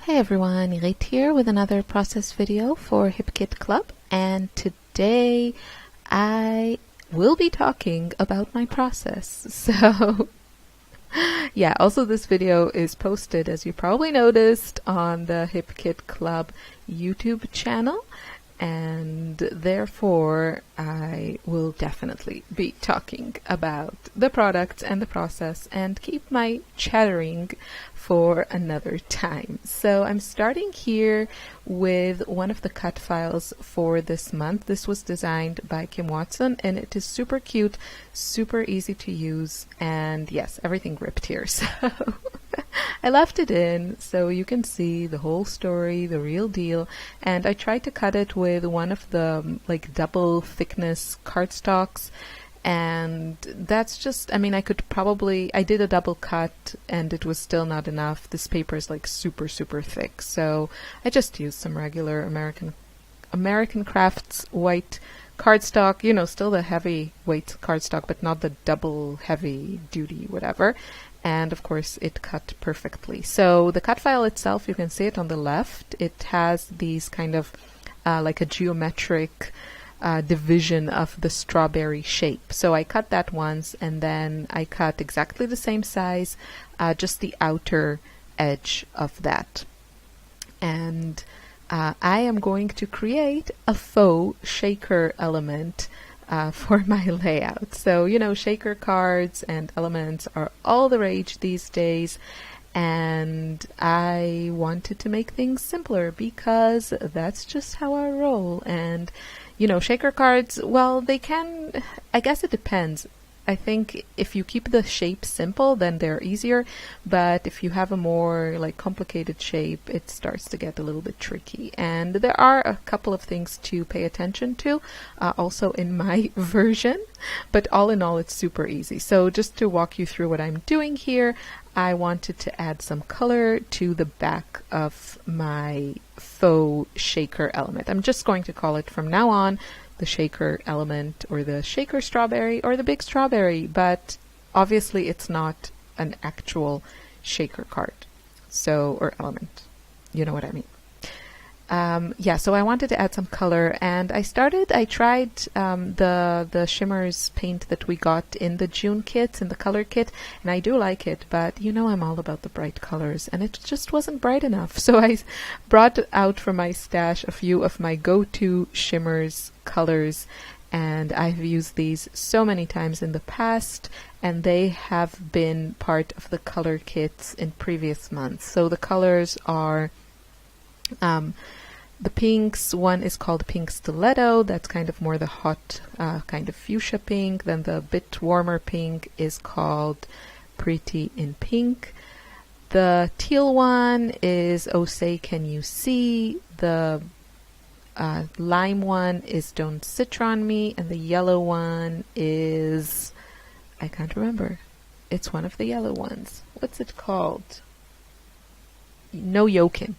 Hi everyone, Irit here with another process video for HipKit Club, and today I will be talking about my process. So yeah, also this video is posted, as you probably noticed, on the HipKit Club YouTube channel, and therefore I will definitely be talking about the product and the process and keep my chattering for another time. So I'm starting here with one of the cut files for this month. This was designed by Kim Watson and it is super cute, super easy to use, and yes, everything ripped here. So I left it in so you can see the whole story, the real deal, and I tried to cut it with one of the like double thickness cardstocks, and that's just, I mean, I did a double cut and it was still not enough. This paper is like super thick, so I just used some regular American Crafts white cardstock, you know, still the heavy weight cardstock, but not the double heavy duty whatever. And of course it cut perfectly. So the cut file itself, you can see it on the left. It has these kind of like a geometric division of the strawberry shape. So I cut that once, and then I cut exactly the same size, just the outer edge of that. And I am going to create a faux shaker element for my layout. So, you know, shaker cards and elements are all the rage these days, and I wanted to make things simpler because that's just how I roll. And you know, shaker cards, well, they can, I guess it depends. I think if you keep the shape simple, then they're easier, but if you have a more like complicated shape, it starts to get a little bit tricky. And there are a couple of things to pay attention to, also in my version, but all in all, it's super easy. So just to walk you through what I'm doing here, I wanted to add some color to the back of my faux shaker element. I'm just going to call it from now on the shaker element, or the shaker strawberry, or the big strawberry, but obviously it's not an actual shaker card, so, or element, you know what I mean. Yeah, so I wanted to add some color, and I tried the shimmers paint that we got in the June kits, in the color kit, and I do like it, but you know I'm all about the bright colors, and it just wasn't bright enough. So I brought out from my stash a few of my go-to shimmers colors, and I've used these so many times in the past, and they have been part of the color kits in previous months. So the colors are the pinks. One is called Pink Stiletto. That's kind of more the hot kind of fuchsia pink. Then the bit warmer pink is called Pretty in Pink. The teal one is Oh Say Can You See. The lime one is Don't Citron Me. And the yellow one is, I can't remember. It's one of the yellow ones. What's it called? No Yokin.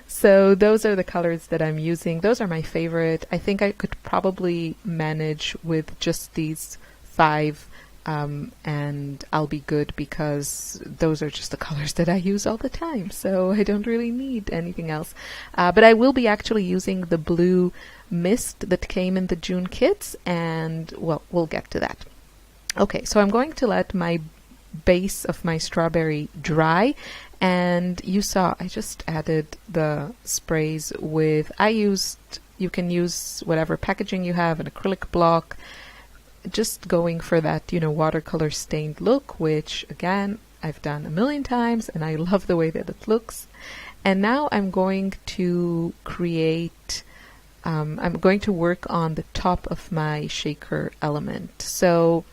So those are the colors that I'm using. Those are my favorite. I think I could probably manage with just these 5 and I'll be good, because those are just the colors that I use all the time, so I don't really need anything else. But I will be actually using the blue mist that came in the June kits, and well, we'll get to that. Okay, so I'm going to let my base of my strawberry dry, and you saw I just added the sprays with, you can use whatever packaging you have, an acrylic block, just going for that, you know, watercolor stained look, which again I've done a million times and I love the way that it looks. And now I'm going to create, I'm going to work on the top of my shaker element. So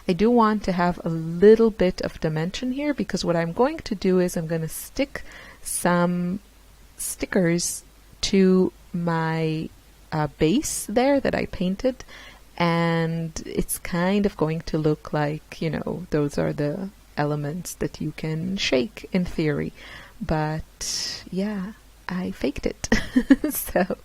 I do want to have a little bit of dimension here, because what I'm going to do is I'm going to stick some stickers to my base there that I painted, and it's kind of going to look like, you know, those are the elements that you can shake in theory, but yeah, I faked it. So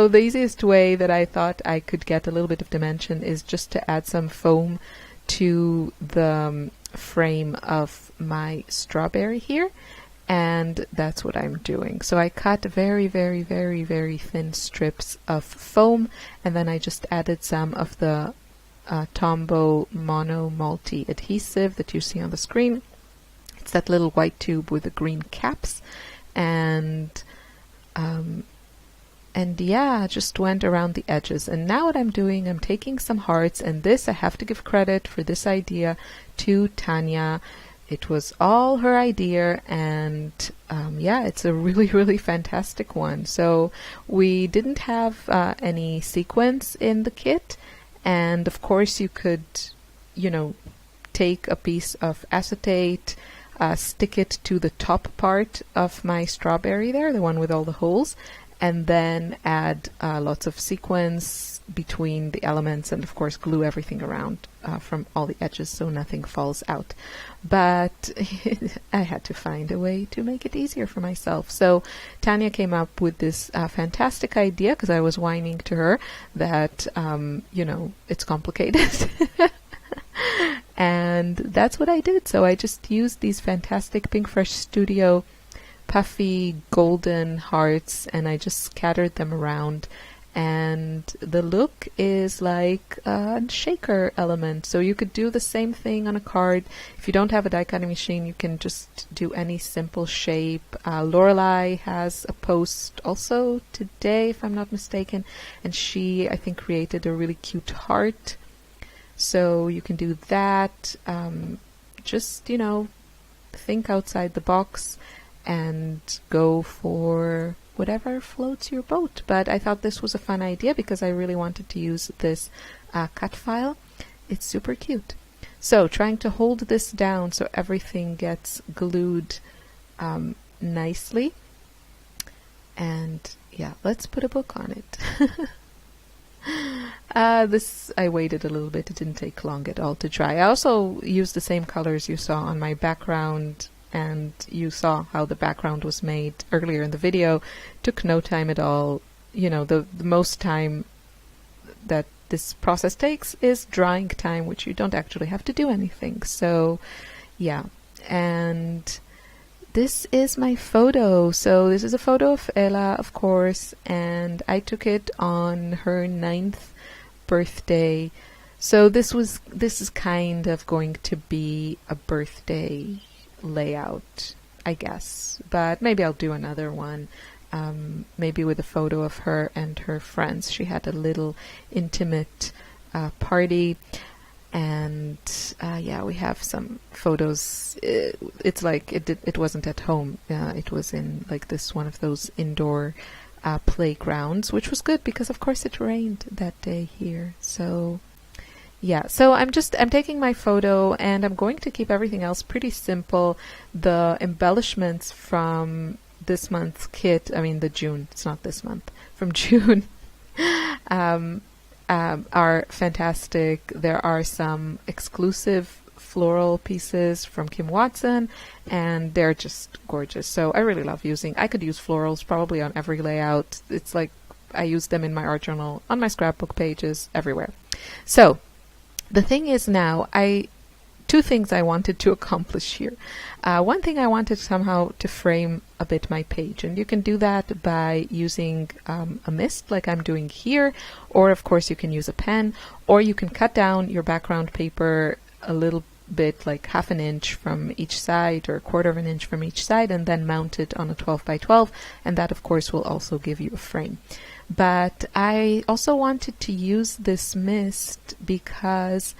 the easiest way that I thought I could get a little bit of dimension is just to add some foam to the frame of my strawberry here, and that's what I'm doing. So I cut very, very, very, very thin strips of foam, and then I just added some of the Tombow Mono Multi adhesive that you see on the screen. It's that little white tube with the green caps, and yeah, just went around the edges. And now what I'm doing, I'm taking some hearts, and this, I have to give credit for this idea to Tanya. It was all her idea, and yeah, it's a really, really fantastic one. So we didn't have any sequins in the kit, and of course you could, you know, take a piece of acetate, stick it to the top part of my strawberry there, the one with all the holes, and then add lots of sequins between the elements, and of course glue everything around from all the edges so nothing falls out. But I had to find a way to make it easier for myself. So Tanya came up with this fantastic idea, because I was whining to her that, you know, it's complicated. And that's what I did. So I just used these fantastic Pink Fresh Studio puffy golden hearts, and I just scattered them around, and the look is like a shaker element. So you could do the same thing on a card. If you don't have a die cutting machine, you can just do any simple shape. Lorelei has a post also today, if I'm not mistaken, and she, I think, created a really cute heart. So you can do that. Just, you know, think outside the box and go for whatever floats your boat. But I thought this was a fun idea because I really wanted to use this cut file. It's super cute. So trying to hold this down so everything gets glued nicely. And yeah, let's put a book on it. This, I waited a little bit. It didn't take long at all to dry. I also used the same colors you saw on my background, and you saw how the background was made earlier in the video. Took no time at all. You know, the most time that this process takes is drying time, which you don't actually have to do anything. So yeah, and this is my photo. So this is a photo of Ella, of course, and I took it on her 9th birthday. So this is kind of going to be a birthday layout, I guess, but maybe I'll do another one, maybe with a photo of her and her friends. She had a little intimate party, and yeah, we have some photos. It's like it wasn't at home. It was in like this one of those indoor playgrounds, which was good because of course it rained that day here. So yeah, so I'm taking my photo, and I'm going to keep everything else pretty simple. The embellishments from this month's kit, I mean it's not this month, from June, are fantastic. There are some exclusive floral pieces from Kim Watson, and they're just gorgeous. So I really love I could use florals probably on every layout. It's like I use them in my art journal, on my scrapbook pages, everywhere. So the thing is now, two things I wanted to accomplish here. One thing, I wanted somehow to frame a bit my page, and you can do that by using a mist like I'm doing here, or of course you can use a pen, or you can cut down your background paper a little bit, like 1/2 inch from each side or 1/4 inch from each side, and then mount it on a 12 by 12, and that of course will also give you a frame. But I also wanted to use this mist because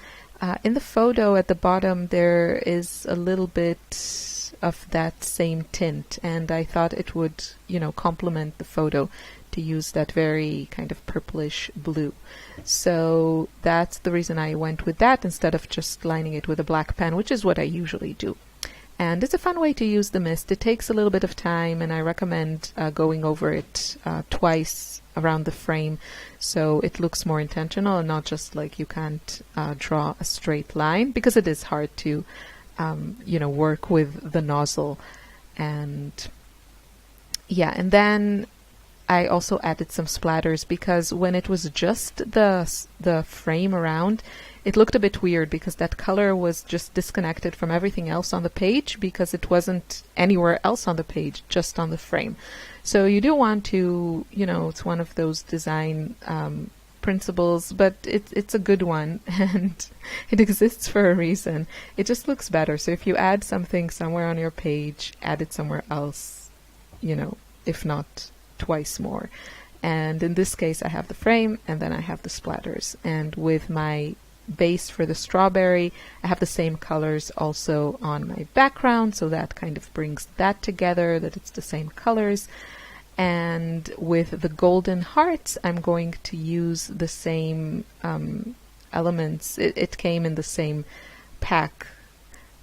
in the photo at the bottom there is a little bit of that same tint, and I thought it would, you know, complement the photo to use that very kind of purplish blue. So that's the reason I went with that instead of just lining it with a black pen, which is what I usually do. And it's a fun way to use the mist. It takes a little bit of time, and I recommend going over it twice around the frame so it looks more intentional and not just like you can't draw a straight line, because it is hard to you know, work with the nozzle. And yeah, and then I also added some splatters because when it was just the frame around, it looked a bit weird because that color was just disconnected from everything else on the page because it wasn't anywhere else on the page, just on the frame. So you do want to, it's one of those design principles, but it's a good one and it exists for a reason. It just looks better. So if you add something somewhere on your page, add it somewhere else, if not twice more. And in this case, I have the frame and then I have the splatters. And with my base for the strawberry, I have the same colors also on my background. So that kind of brings that together, that it's the same colors. And with the golden hearts, I'm going to use the same elements. It came in the same pack,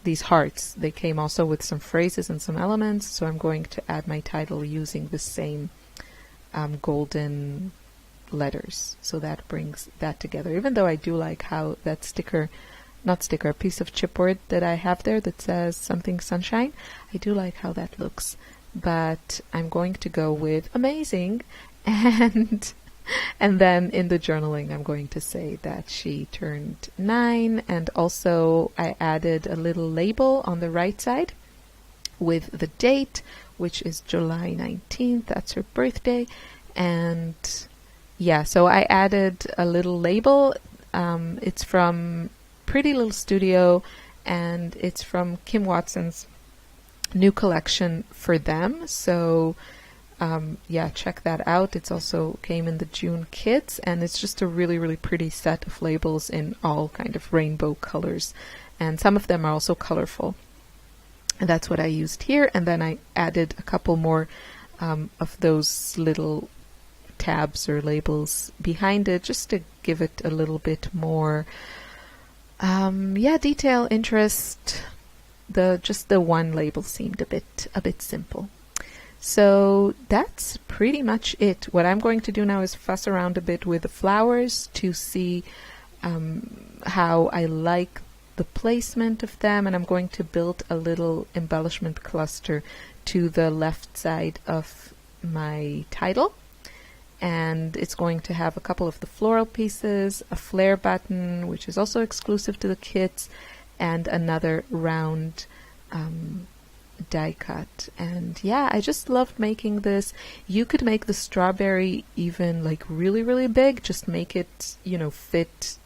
these hearts. They came also with some phrases and some elements. So I'm going to add my title using the same golden letters. So that brings that together. Even though I do like how that piece of chipboard that I have there that says something sunshine, I do like how that looks. But I'm going to go with amazing, and then in the journaling I'm going to say that she turned 9, and also I added a little label on the right side with the date, which is July 19th. That's her birthday. And yeah, so I added a little label. It's from Pretty Little Studio, and it's from Kim Watson's new collection for them. So yeah, check that out. It's also came in the June kits, and it's just a really, really pretty set of labels in all kind of rainbow colors. And some of them are also colorful. And that's what I used here. And then I added a couple more of those little tabs or labels behind it, just to give it a little bit more detail, interest. Just the one label seemed a bit simple. So that's pretty much it. What I'm going to do now is fuss around a bit with the flowers to see how I like the placement of them, and I'm going to build a little embellishment cluster to the left side of my title. And it's going to have a couple of the floral pieces, a flare button, which is also exclusive to the kits, and another round die cut. And yeah, I just loved making this. You could make the strawberry even like really, really big. Just make it, fit.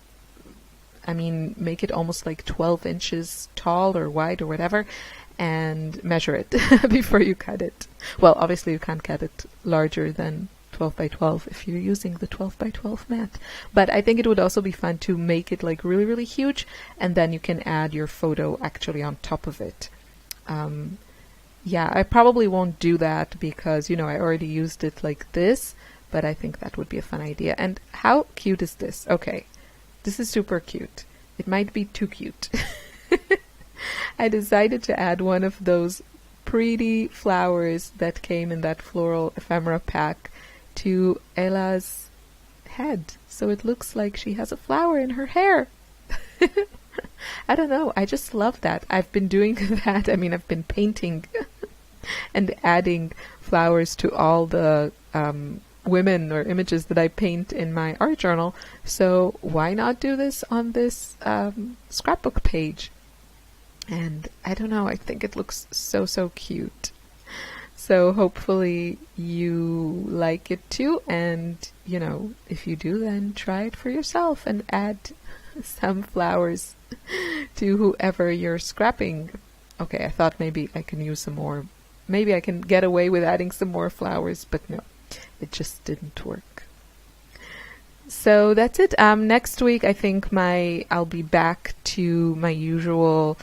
I mean, make it almost like 12 inches tall or wide or whatever, and measure it before you cut it. Well, obviously you can't cut it larger than 12 by 12 if you're using the 12 by 12 mat. But I think it would also be fun to make it like really, really huge, and then you can add your photo actually on top of it. Yeah, I probably won't do that because, I already used it like this, but I think that would be a fun idea. And how cute is this? Okay, this is super cute. It might be too cute. I decided to add one of those pretty flowers that came in that floral ephemera pack to Ella's head. So it looks like she has a flower in her hair. I don't know. I just love that. I've been doing that. I mean, I've been painting and adding flowers to all the women or images that I paint in my art journal. So why not do this on this scrapbook page? And I don't know. I think it looks so, so cute. So hopefully you like it too. And, if you do, then try it for yourself and add some flowers to whoever you're scrapping. Okay, I thought maybe I can use some more. Maybe I can get away with adding some more flowers, but no, it just didn't work. So that's it. Next week, I think I'll be back to my usual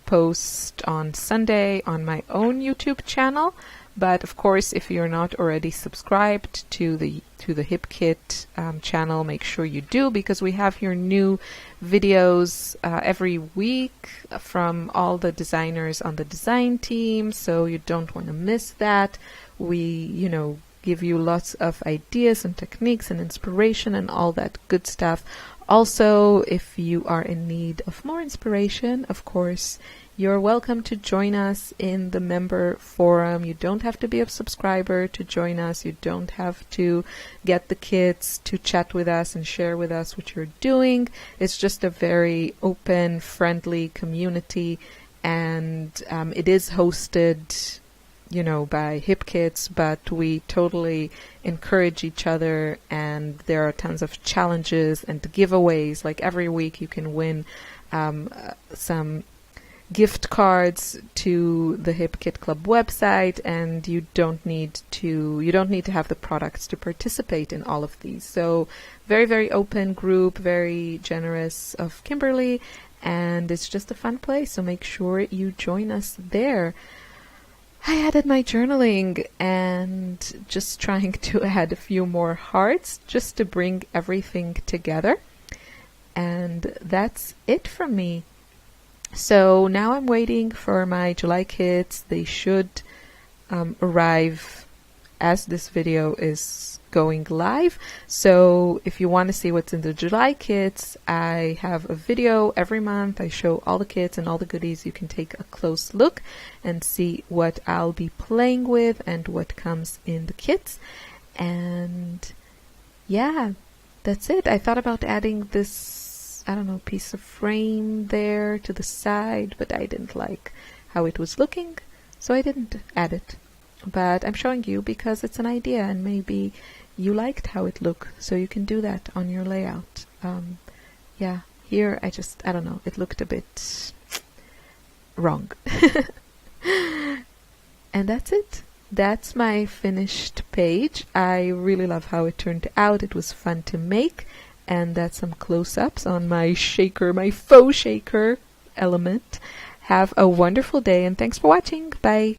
post on Sunday on my own YouTube channel. But of course, if you're not already subscribed to the HipKit channel, make sure you do, because we have here new videos every week from all the designers on the design team. So you don't want to miss that. We, give you lots of ideas and techniques and inspiration and all that good stuff Also, if you are in need of more inspiration, of course, you're welcome to join us in the member forum. You don't have to be a subscriber to join us. You don't have to get the kits to chat with us and share with us what you're doing. It's just a very open, friendly community, and it is hosted, by Hip Kids, but we totally encourage each other, and there are tons of challenges and giveaways. Like every week you can win some gift cards to the Hip Kid Club website, and you don't need to have the products to participate in all of these. So very, very open group, very generous of Kimberly, and it's just a fun place. So make sure you join us there. I added my journaling and just trying to add a few more hearts just to bring everything together. And that's it from me. So now I'm waiting for my July kits. They should arrive as this video is going live. So if you want to see what's in the July kits, I have a video every month. I show all the kits and all the goodies. You can take a close look and see what I'll be playing with and what comes in the kits. And yeah, that's it. I thought about adding this, piece of frame there to the side, but I didn't like how it was looking, so I didn't add it. But I'm showing you because it's an idea, and maybe you liked how it looked, so you can do that on your layout. Yeah, here I don't know, it looked a bit wrong. And that's it. That's my finished page. I really love how it turned out. It was fun to make. And that's some close-ups on my shaker, my faux shaker element. Have a wonderful day, and thanks for watching. Bye.